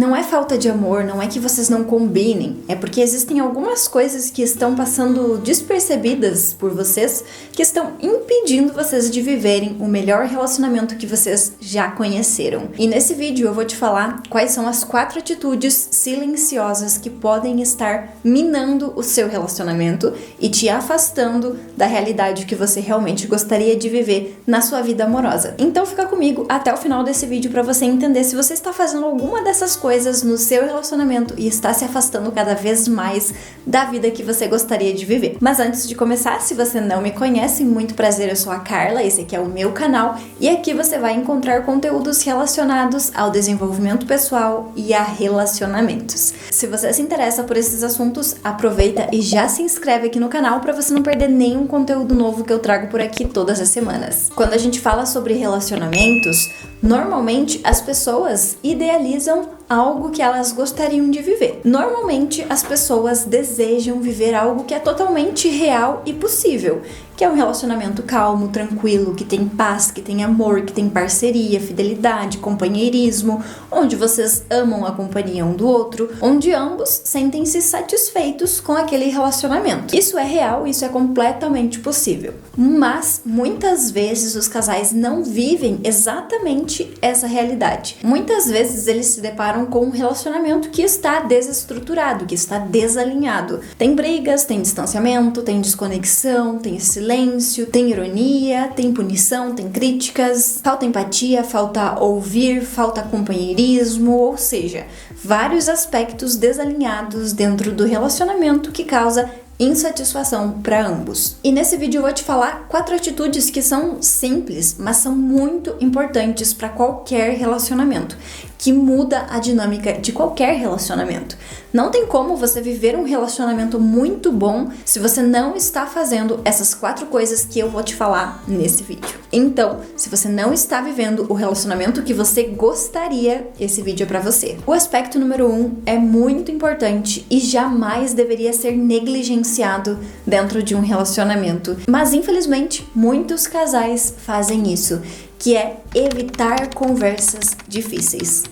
Não é falta de amor, não é que vocês não combinem, é porque existem algumas coisas que estão passando despercebidas por vocês que estão impedindo vocês de viverem o melhor relacionamento que vocês já conheceram. E nesse vídeo eu vou te falar quais são as 4 atitudes silenciosas que podem estar minando o seu relacionamento e te afastando da realidade que você realmente gostaria de viver na sua vida amorosa. Então fica comigo até o final desse vídeo para você entender se você está fazendo alguma dessas coisas no seu relacionamento e está se afastando cada vez mais da vida que você gostaria de viver. Mas antes de começar, se você não me conhece, muito prazer, eu sou a Carla, esse aqui é o meu canal e aqui você vai encontrar conteúdos relacionados ao desenvolvimento pessoal e a relacionamentos. Se você se interessa por esses assuntos, aproveita e já se inscreve aqui no canal para você não perder nenhum conteúdo novo que eu trago por aqui todas as semanas. Quando a gente fala sobre relacionamentos, normalmente as pessoas idealizam algo que elas gostariam de viver. Normalmente as pessoas desejam viver algo que é totalmente real e possível, que é um relacionamento calmo, tranquilo, que tem paz, que tem amor, que tem parceria, fidelidade, companheirismo, onde vocês amam a companhia um do outro, onde ambos sentem-se satisfeitos com aquele relacionamento. Isso é real, isso é completamente possível. Mas muitas vezes os casais não vivem exatamente essa realidade. Muitas vezes eles se deparam com um relacionamento que está desestruturado, que está desalinhado. Tem brigas, tem distanciamento, tem desconexão, tem silêncio, tem ironia, tem punição, tem críticas, falta empatia, falta ouvir, falta companheirismo, ou seja, vários aspectos desalinhados dentro do relacionamento que causa insatisfação para ambos. E nesse vídeo eu vou te falar 4 atitudes que são simples, mas são muito importantes para qualquer relacionamento, que muda a dinâmica de qualquer relacionamento. Não tem como você viver um relacionamento muito bom se você não está fazendo essas 4 coisas que eu vou te falar nesse vídeo. Então, se você não está vivendo o relacionamento que você gostaria, esse vídeo é para você. O aspecto número 1 é muito importante e jamais deveria ser negligenciado dentro de um relacionamento. Mas, infelizmente, muitos casais fazem isso, que é evitar conversas difíceis.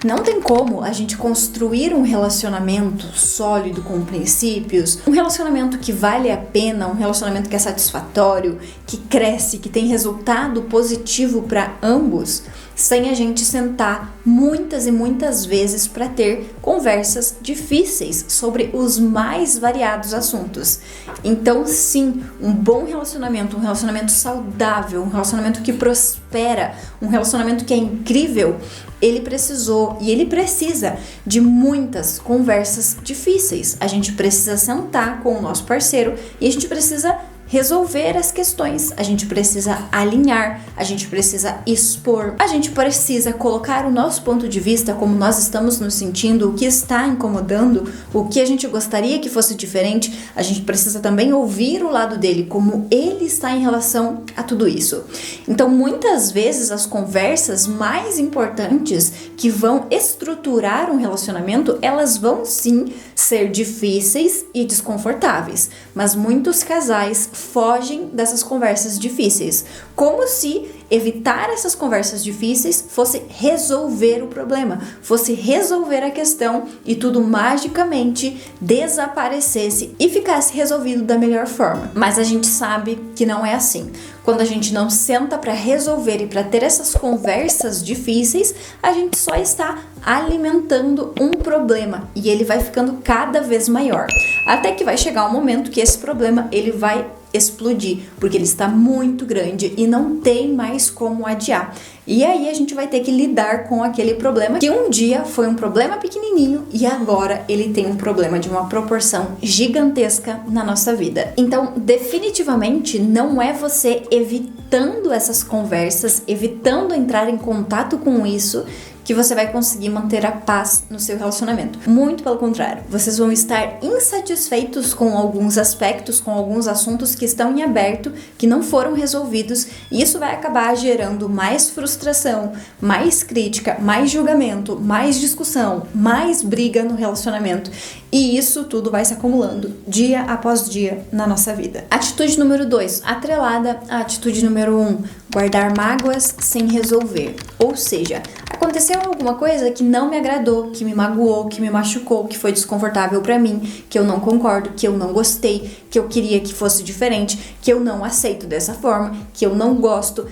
Não tem como a gente construir um relacionamento sólido com princípios, um relacionamento que vale a pena, um relacionamento que é satisfatório, que cresce, que tem resultado positivo para ambos, sem a gente sentar muitas e muitas vezes para ter conversas difíceis sobre os mais variados assuntos. Então, sim, um bom relacionamento, um relacionamento saudável, um relacionamento que prospera, um relacionamento que é incrível, ele precisou e ele precisa de muitas conversas difíceis. A gente precisa sentar com o nosso parceiro e a gente precisa resolver as questões, a gente precisa alinhar, a gente precisa expor, a gente precisa colocar o nosso ponto de vista, como nós estamos nos sentindo, o que está incomodando, o que a gente gostaria que fosse diferente. A gente precisa também ouvir o lado dele, como ele está em relação a tudo isso. Então, muitas vezes as conversas mais importantes que vão estruturar um relacionamento, elas vão sim ser difíceis e desconfortáveis, mas muitos casais fogem dessas conversas difíceis, como se evitar essas conversas difíceis fosse resolver o problema, fosse resolver a questão e tudo magicamente desaparecesse e ficasse resolvido da melhor forma. Mas a gente sabe que não é assim. Quando a gente não senta para resolver e para ter essas conversas difíceis, a gente só está alimentando um problema e ele vai ficando cada vez maior, até que vai chegar um momento que esse problema ele vai explodir, porque ele está muito grande e não tem mais como adiar. E aí a gente vai ter que lidar com aquele problema que um dia foi um problema pequenininho e agora ele tem um problema de uma proporção gigantesca na nossa vida. Então, definitivamente não é você evitando essas conversas, evitando entrar em contato com isso, que você vai conseguir manter a paz no seu relacionamento. Muito pelo contrário, vocês vão estar insatisfeitos com alguns aspectos, com alguns assuntos que estão em aberto, que não foram resolvidos, e isso vai acabar gerando mais frustração, mais crítica, mais julgamento, mais discussão, mais briga no relacionamento. E isso tudo vai se acumulando dia após dia na nossa vida. Atitude número 2, atrelada à atitude número 1. Guardar mágoas sem resolver. Ou seja, aconteceu alguma coisa que não me agradou, que me magoou, que me machucou, que foi desconfortável pra mim, que eu não concordo, que eu não gostei, que eu queria que fosse diferente, que eu não aceito dessa forma, que eu não gosto.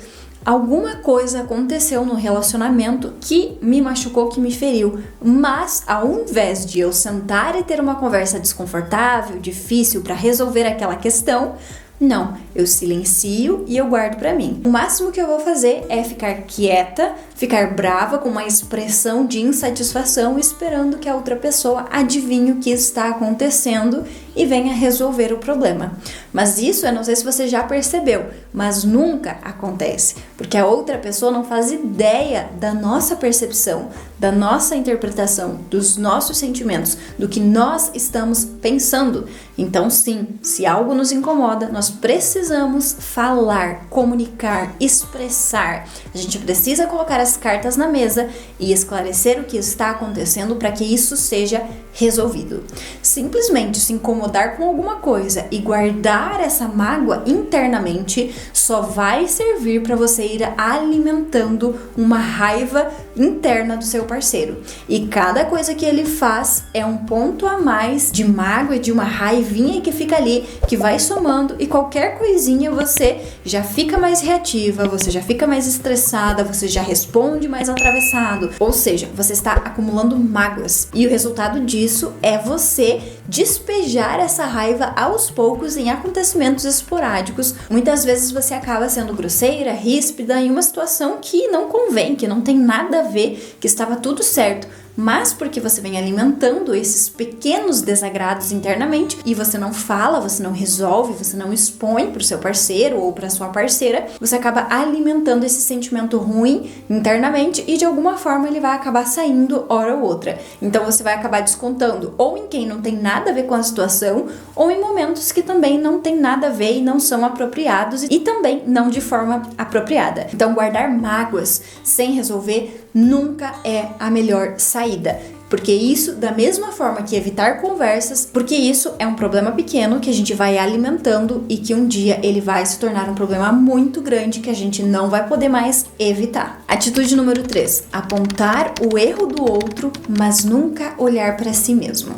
Alguma coisa aconteceu no relacionamento que me machucou, que me feriu, mas ao invés de eu sentar e ter uma conversa desconfortável, difícil para resolver aquela questão, não, eu silencio e eu guardo pra mim. O máximo que eu vou fazer é ficar quieta, ficar brava com uma expressão de insatisfação, esperando que a outra pessoa adivinhe o que está acontecendo e venha resolver o problema. Mas isso, eu não sei se você já percebeu, mas nunca acontece, porque a outra pessoa não faz ideia da nossa percepção, da nossa interpretação, dos nossos sentimentos, do que nós estamos pensando. Então, sim, se algo nos incomoda, nós precisamos falar, comunicar, expressar. A gente precisa colocar as cartas na mesa e esclarecer o que está acontecendo para que isso seja resolvido. Simplesmente se incomodar com alguma coisa e guardar essa mágoa internamente só vai servir para você ir alimentando uma raiva interna do seu parceiro. E cada coisa que ele faz é um ponto a mais de mágoa e de uma raivinha que fica ali, que vai somando, e qualquer coisinha você já fica mais reativa, você já fica mais estressada, você já responde mais atravessado. Ou seja, você está acumulando mágoas. E o resultado disso é você despejar essa raiva aos poucos em acontecimentos esporádicos. Muitas vezes você acaba sendo grosseira, ríspida em uma situação que não convém, que não tem nada a ver, que estava tudo certo, mas porque você vem alimentando esses pequenos desagrados internamente e você não fala, você não resolve, você não expõe para o seu parceiro ou para sua parceira, você acaba alimentando esse sentimento ruim internamente e de alguma forma ele vai acabar saindo hora ou outra. Então você vai acabar descontando ou em quem não tem nada a ver com a situação ou em momentos que também não tem nada a ver e não são apropriados e também não de forma apropriada. Então guardar mágoas sem resolver nunca é a melhor saída, porque isso, da mesma forma que evitar conversas, porque isso é um problema pequeno que a gente vai alimentando e que um dia ele vai se tornar um problema muito grande que a gente não vai poder mais evitar. Atitude número 3, apontar o erro do outro, mas nunca olhar para si mesmo.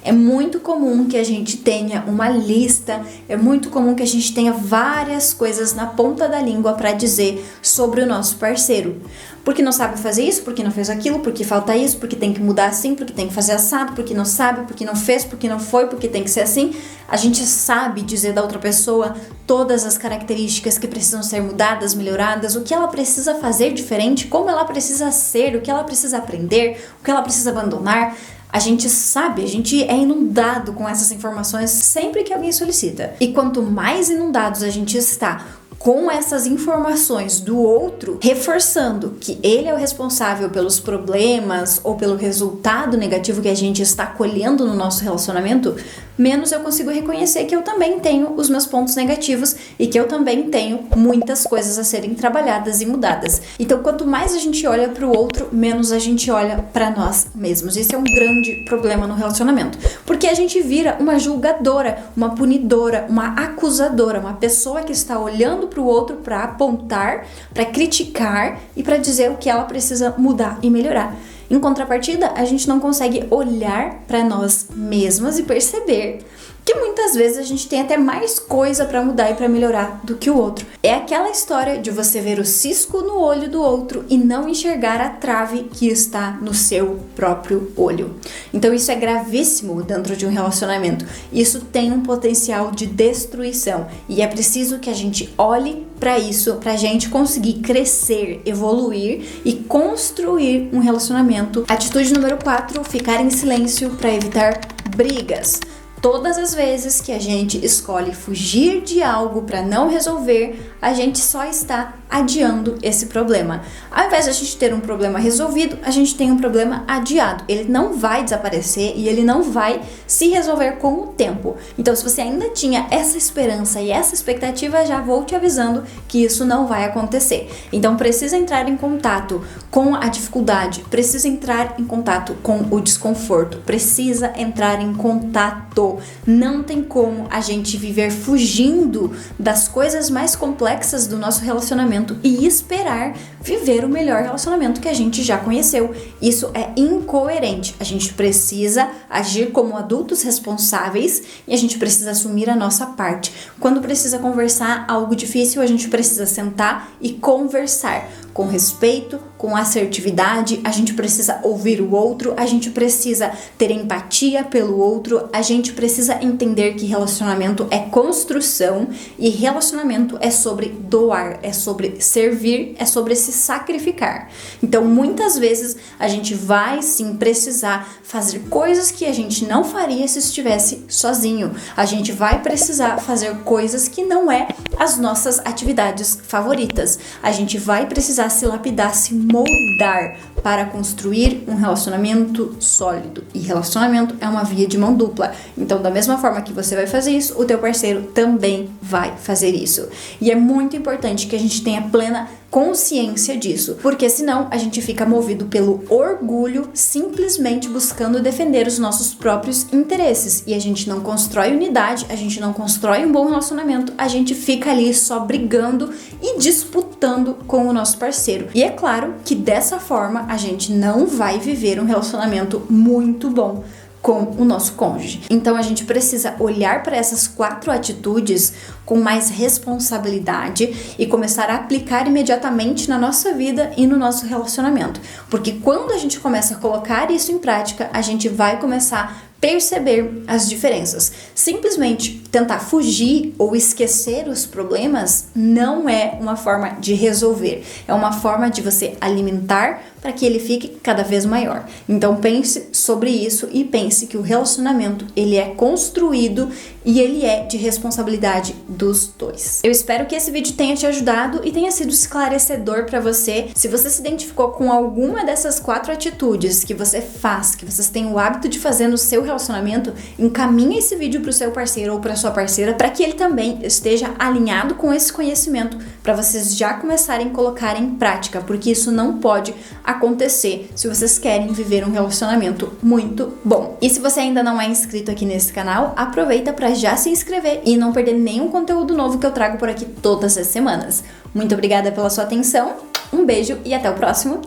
É muito comum que a gente tenha uma lista, é muito comum que a gente tenha várias coisas na ponta da língua para dizer sobre o nosso parceiro. Porque não sabe fazer isso, porque não fez aquilo, porque falta isso, porque tem que mudar assim, porque tem que fazer assado, porque não sabe, porque não fez, porque não foi, porque tem que ser assim. A gente sabe dizer da outra pessoa todas as características que precisam ser mudadas, melhoradas, o que ela precisa fazer diferente, como ela precisa ser, o que ela precisa aprender, o que ela precisa abandonar. A gente sabe, a gente é inundado com essas informações sempre que alguém solicita. E quanto mais inundados a gente está com essas informações do outro, reforçando que ele é o responsável pelos problemas ou pelo resultado negativo que a gente está colhendo no nosso relacionamento, menos eu consigo reconhecer que eu também tenho os meus pontos negativos e que eu também tenho muitas coisas a serem trabalhadas e mudadas. Então, quanto mais a gente olha para o outro, menos a gente olha para nós mesmos. Esse é um grande problema no relacionamento, porque a gente vira uma julgadora, uma punidora, uma acusadora, uma pessoa que está olhando para o outro para apontar, para criticar e para dizer o que ela precisa mudar e melhorar. Em contrapartida, a gente não consegue olhar para nós mesmas e perceber que muitas vezes a gente tem até mais coisa para mudar e para melhorar do que o outro. É aquela história de você ver o cisco no olho do outro e não enxergar a trave que está no seu próprio olho. Então isso é gravíssimo dentro de um relacionamento. Isso tem um potencial de destruição e é preciso que a gente olhe para isso, para a gente conseguir crescer, evoluir e construir um relacionamento. Atitude número 4, ficar em silêncio para evitar brigas. Todas as vezes que a gente escolhe fugir de algo para não resolver, a gente só está adiando esse problema. Ao invés de a gente ter um problema resolvido, a gente tem um problema adiado. Ele não vai desaparecer e ele não vai se resolver com o tempo. Então, se você ainda tinha essa esperança e essa expectativa, já vou te avisando que isso não vai acontecer. Então, precisa entrar em contato com a dificuldade, precisa entrar em contato com o desconforto, precisa entrar em contato. Não tem como a gente viver fugindo das coisas mais complexas do nosso relacionamento relacionamento e esperar viver o melhor relacionamento que a gente já conheceu. Isso é incoerente. A gente precisa agir como adultos responsáveis e a gente precisa assumir a nossa parte. Quando precisa conversar algo difícil, a gente precisa sentar e conversar com respeito, com assertividade. A gente precisa ouvir o outro, a gente precisa ter empatia pelo outro, a gente precisa entender que relacionamento é construção e relacionamento é sobre doar, é sobre servir, é sobre se sacrificar. Então, muitas vezes a gente vai sim precisar fazer coisas que a gente não faria se estivesse sozinho. A gente vai precisar fazer coisas que não é as nossas atividades favoritas. A gente vai precisar se lapidar, se moldar para construir um relacionamento sólido. E relacionamento é uma via de mão dupla. Então, da mesma forma que você vai fazer isso, o teu parceiro também vai fazer isso. E é muito importante que a gente tenha plena consciência disso, porque senão a gente fica movido pelo orgulho, simplesmente buscando defender os nossos próprios interesses, e a gente não constrói unidade, a gente não constrói um bom relacionamento, a gente fica ali só brigando e disputando com o nosso parceiro. E é claro que dessa forma a gente não vai viver um relacionamento muito bom com o nosso cônjuge. Então a gente precisa olhar para essas 4 atitudes com mais responsabilidade e começar a aplicar imediatamente na nossa vida e no nosso relacionamento. Porque quando a gente começa a colocar isso em prática, a gente vai começar a perceber as diferenças. Simplesmente tentar fugir ou esquecer os problemas não é uma forma de resolver, é uma forma de você alimentar para que ele fique cada vez maior. Então pense sobre isso e pense que o relacionamento ele é construído e ele é de responsabilidade dos dois. Eu espero que esse vídeo tenha te ajudado e tenha sido esclarecedor para você. Se você se identificou com alguma dessas 4 atitudes que você faz, que vocês têm o hábito de fazer no seu relacionamento, encaminhe esse vídeo para o seu parceiro ou para sua parceira para que ele também esteja alinhado com esse conhecimento, para vocês já começarem a colocar em prática, porque isso não pode acontecer se vocês querem viver um relacionamento muito bom. E se você ainda não é inscrito aqui nesse canal, aproveita para já se inscrever e não perder nenhum conteúdo novo que eu trago por aqui todas as semanas. Muito obrigada pela sua atenção, um beijo e até o próximo